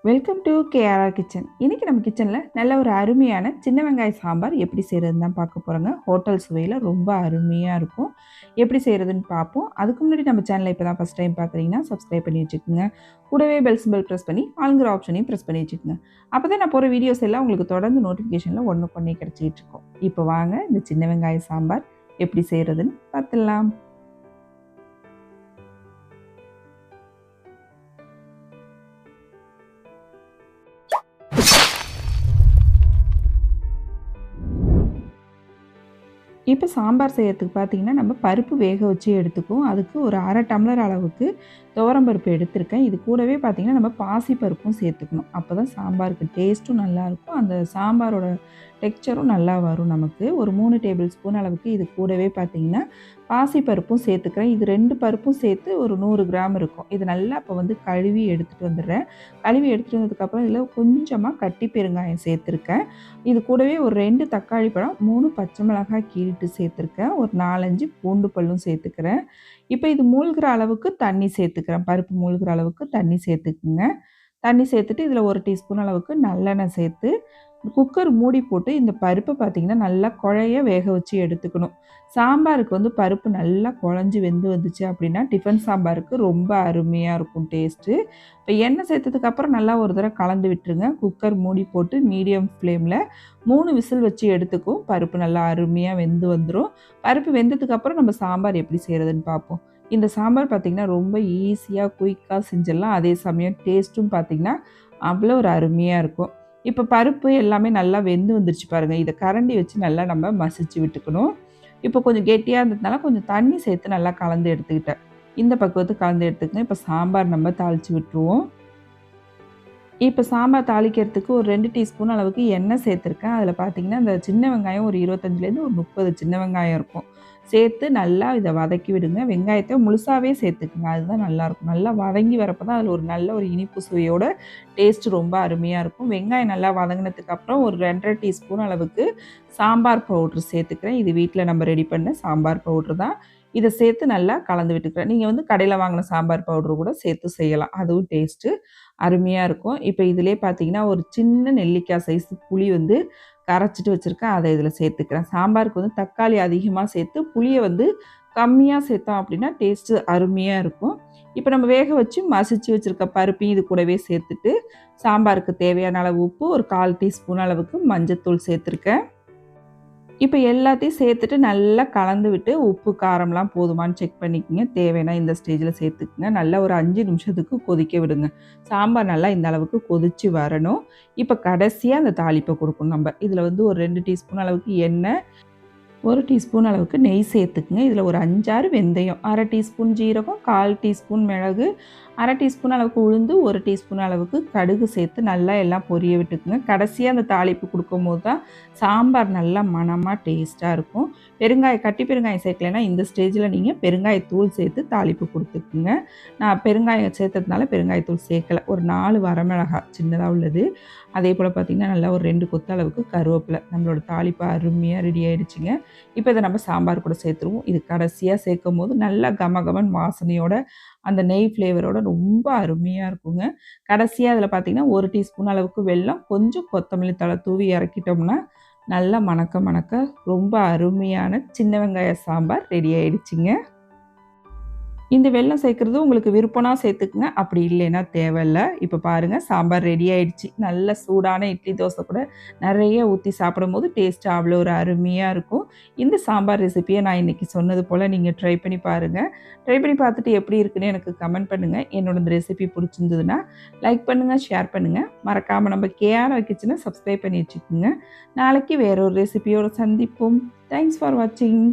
Welcome to KRR kitchen. இன்றைக்கி நம்ம கிச்சனில் நல்ல ஒரு அருமையான சின்ன வெங்காய சாம்பார் எப்படி செய்கிறதுன்னு தான் பார்க்க போகிறோங்க. ஹோட்டல் சுவையில் ரொம்ப அருமையாக இருக்கும். எப்படி செய்கிறதுன்னு பார்ப்போம். அதுக்கு முன்னாடி நம்ம சேனலை இப்போ தான் ஃபஸ்ட் டைம் பார்க்குறீங்கன்னா சப்ஸ்கிரைப் பண்ணி வச்சுக்கோங்க. கூடவே பெல் சிம்பிள் ப்ரெஸ் பண்ணி ஆளுங்கிற ஆப்ஷனையும் ப்ரெஸ் பண்ணி வச்சுக்கோங்க. அப்போ தான் நான் போகிற வீடியோஸ் எல்லாம் உங்களுக்கு தொடர்ந்து நோட்டிஃபிகேஷனில் ஒன்றுக்கு ஒன்றே கிடச்சிக்கிட்டு இருக்கும். இப்போ வாங்க இந்த சின்ன வெங்காய சாம்பார் எப்படி செய்கிறதுன்னு பார்த்துடலாம். இப்போ சாம்பார் செய்யறதுக்கு பார்த்தீங்கன்னா, நம்ம பருப்பு வேக வச்சு எடுத்துக்குவோம். அதுக்கு ஒரு 1/2 டம்ளர் அளவுக்கு துவரம்பருப்பு எடுத்திருக்கேன். இது கூடவே பார்த்தீங்கன்னா, நம்ம பாசிப்பருப்பும் சேர்த்துக்கணும். அப்போ தான் சாம்பாருக்கு டேஸ்ட்டும் நல்லாயிருக்கும். அந்த சாம்பாரோட டெக்ஸ்சரும் நல்லா வரும் நமக்கு. ஒரு 3 டேபிள் ஸ்பூன் அளவுக்கு இது கூடவே பார்த்தீங்கன்னா, பாசிப்பருப்பும் சேர்த்துக்கிறேன். இது 2 பருப்பும் சேர்த்து ஒரு 100 கிராம் இருக்கும். இது நல்லா இப்போ வந்து கழுவி எடுத்துகிட்டு வந்துடுறேன். கழுவி எடுத்துகிட்டு வந்ததுக்கப்புறம் இதில் கொஞ்சமாக கட்டி பெருங்காயம் சேர்த்துருக்கேன். இது கூடவே ஒரு 2 தக்காளி பழம், 3 பச்சை மிளகாய் கீறிட்டு சேர்த்துருக்கேன். ஒரு 4, 5 பூண்டு பல்லும் சேர்த்துக்கிறேன். இப்போ இது மூழ்கிற அளவுக்கு தண்ணி சேர்த்துக்கிறேன். பருப்பு மூழ்கிற அளவுக்கு தண்ணி சேர்த்துக்குங்க. தண்ணி சேர்த்துட்டு இதில் 1 டீஸ்பூன் அளவுக்கு நல்லெண்ணெய் சேர்த்து குக்கர் மூடி போட்டு இந்த பருப்பை பார்த்திங்கன்னா நல்லா குழைய வேக வச்சு எடுத்துக்கணும். சாம்பாருக்கு வந்து பருப்பு நல்லா குழஞ்சி வெந்து வந்துச்சு அப்படின்னா டிஃபன் சாம்பாருக்கு ரொம்ப அருமையாக இருக்கும் டேஸ்ட்டு. இப்போ எண்ணெய் சேர்த்ததுக்கப்புறம் நல்லா ஒரு தடவை கலந்து விட்டுருங்க. குக்கர் மூடி போட்டு மீடியம் ஃப்ளேமில் 3 விசில் வச்சு எடுத்துக்கும். பருப்பு நல்லா அருமையாக வெந்து வந்துடும். பருப்பு வெந்ததுக்கப்புறம் நம்ம சாம்பார் எப்படி செய்கிறதுன்னு பார்ப்போம். இந்த சாம்பார் பார்த்திங்கன்னா ரொம்ப ஈஸியாக குயிக்காக செஞ்சிடலாம். அதே சமயம் டேஸ்ட்டும் பார்த்திங்கன்னா அவ்வளோ ஒரு அருமையாக இருக்கும். இப்போ பருப்பு எல்லாமே நல்லா வெந்து வந்துருச்சு பாருங்கள். இதை கரண்டி வச்சு நல்லா நம்ம மசிச்சு விட்டுக்கணும். இப்போ கொஞ்சம் கெட்டியாக இருந்ததுனால கொஞ்சம் தண்ணி சேர்த்து நல்லா கலந்து எடுத்துக்கிட்டேன். இந்த பக்குவத்துக்கு கலந்து எடுத்துக்கங்க. இப்போ சாம்பார் நம்ம தாளித்து விட்டுருவோம். இப்போ சாம்பார் தாளிக்கிறதுக்கு ஒரு 2 டீஸ்பூன் அளவுக்கு எண்ணெய் சேர்த்துருக்கேன். அதில் பார்த்தீங்கன்னா இந்த சின்ன வெங்காயம் ஒரு 25லேருந்து ஒரு 30 சின்ன வெங்காயம் இருக்கும். சேர்த்து நல்லா இதை வதக்கி விடுங்க. வெங்காயத்தை முழுசாகவே சேர்த்துக்குங்க. அதுதான் நல்லாயிருக்கும். நல்லா வதங்கி வரப்போ தான் அதில் ஒரு நல்ல ஒரு இனிப்பு சுவையோட டேஸ்ட்டு ரொம்ப அருமையாக இருக்கும். வெங்காயம் நல்லா வதங்கினதுக்கப்புறம் ஒரு 2.5 டீஸ்பூன் அளவுக்கு சாம்பார் பவுட்ரு சேர்த்துக்கிறேன். இது வீட்டில் நம்ம ரெடி பண்ண சாம்பார் பவுட்ரு தான். இதை சேர்த்து நல்லா கலந்து விட்டுக்கிறேன். நீங்கள் வந்து கடையில் வாங்கின சாம்பார் பவுட்ரு கூட சேர்த்து செய்யலாம். அதுவும் டேஸ்ட்டு அருமையாக இருக்கும். இப்போ இதிலே பார்த்தீங்கன்னா ஒரு சின்ன நெல்லிக்காய் சைஸ் புளி வந்து கரைச்சிட்டு வச்சுருக்கேன். அதை இதில் சேர்த்துக்கிறேன். சாம்பாருக்கு வந்து தக்காளி அதிகமாக சேர்த்து புளியை வந்து கம்மியாக சேர்த்தோம் அப்படின்னா டேஸ்ட்டு அருமையாக இருக்கும். இப்போ நம்ம வேக வச்சு மசிச்சு வச்சுருக்க பருப்பையும் இது கூடவே சேர்த்துட்டு சாம்பாருக்கு தேவையான அளவு உப்பு, ஒரு 1/4 டீஸ்பூன் அளவுக்கு மஞ்சத்தூள் சேர்த்துருக்கேன். இப்போ எல்லாத்தையும் சேர்த்துட்டு நல்லா கலந்து விட்டு உப்பு காரம்லாம் போதுமான்னு செக் பண்ணிக்கோங்க. தேவைன்னா இந்த ஸ்டேஜில் சேர்த்துக்குங்க. நல்லா ஒரு 5 நிமிஷத்துக்கு கொதிக்க விடுங்க. சாம்பார் நல்லா இந்த அளவுக்கு கொதித்து வரணும். இப்போ கடைசியாக அந்த தாளிப்பை கொடுக்கணும். நம்ம இதில் வந்து ஒரு 2 டீஸ்பூன் அளவுக்கு எண்ணெய், 1 டீஸ்பூன் அளவுக்கு நெய் சேர்த்துக்குங்க. இதில் ஒரு 5, 6 வெந்தயம், 1/2 டீஸ்பூன் ஜீரகம், 1/4 டீஸ்பூன் மிளகு, 1/2 டீஸ்பூன் அளவுக்கு உளுந்து, 1 டீஸ்பூன் அளவுக்கு கடுகு சேர்த்து நல்லா எல்லாம் பொரிய விட்டுக்குங்க. கடைசியாக அந்த தாளிப்பு கொடுக்கும்போது தான் சாம்பார் நல்லா மணமாக டேஸ்ட்டாக இருக்கும். கட்டி பெருங்காயம் சேர்க்கலைன்னா இந்த ஸ்டேஜில் நீங்கள் பெருங்காயத்தூள் சேர்த்து தாளிப்பு கொடுத்துக்குங்க. நான் பெருங்காயம் சேர்த்ததுனால பெருங்காயத்தூள் சேர்க்கலை. ஒரு 4 வரமிளகாய் சின்னதாக உள்ளது. அதே போல் பார்த்திங்கன்னா நல்லா ஒரு 2 கொத்து அளவுக்கு கருவேப்பிலை. நம்மளோட தாளிப்பு அருமையாக ரெடி ஆகிடுச்சிங்க. இப்போ இதை நம்ம சாம்பார் கூட சேர்த்துருவோம். இது கடைசியாக சேர்க்கும் போது நல்லா கமகமன் வாசனையோட அந்த நெய் ஃப்ளேவரோட ரொம்ப அருமையாக இருக்குங்க. கடைசியாக அதில் பார்த்திங்கன்னா 1 டீஸ்பூன் அளவுக்கு வெல்லம், கொஞ்சம் கொத்தமல்லி தழை தூவி இறக்கிட்டோம்னா நல்லா மணக்க மணக்க ரொம்ப அருமையான சின்ன வெங்காய சாம்பார் ரெடி ஆகிடுச்சிங்க. இந்த வெல்லம் சேர்க்குறது உங்களுக்கு விருப்பம்னா சேர்த்துக்குங்க. அப்படி இல்லைன்னா தேவையில்லை. இப்போ பாருங்கள் சாம்பார் ரெடி ஆகிடுச்சு. நல்ல சூடான இட்லி தோசை கூட நிறைய ஊற்றி சாப்பிடும்போது டேஸ்ட்டு அவ்வளோ ஒரு அருமையாக இருக்கும். இந்த சாம்பார் ரெசிப்பியை நான் இன்றைக்கி சொன்னது போல் நீங்கள் ட்ரை பண்ணி பாருங்கள். ட்ரை பண்ணி பார்த்துட்டு எப்படி இருக்குன்னு எனக்கு கமெண்ட் பண்ணுங்கள். என்னோட இந்த ரெசிபி பிடிச்சிருந்ததுன்னா லைக் பண்ணுங்கள், ஷேர் பண்ணுங்கள். மறக்காமல் நம்ம கேஆர்ஆர் கிச்சனை சப்ஸ்கிரைப் பண்ணி வச்சுக்கோங்க. நாளைக்கு வேற ஒரு ரெசிபியோடு சந்திப்போம். தேங்க்ஸ் ஃபார் வாட்சிங்.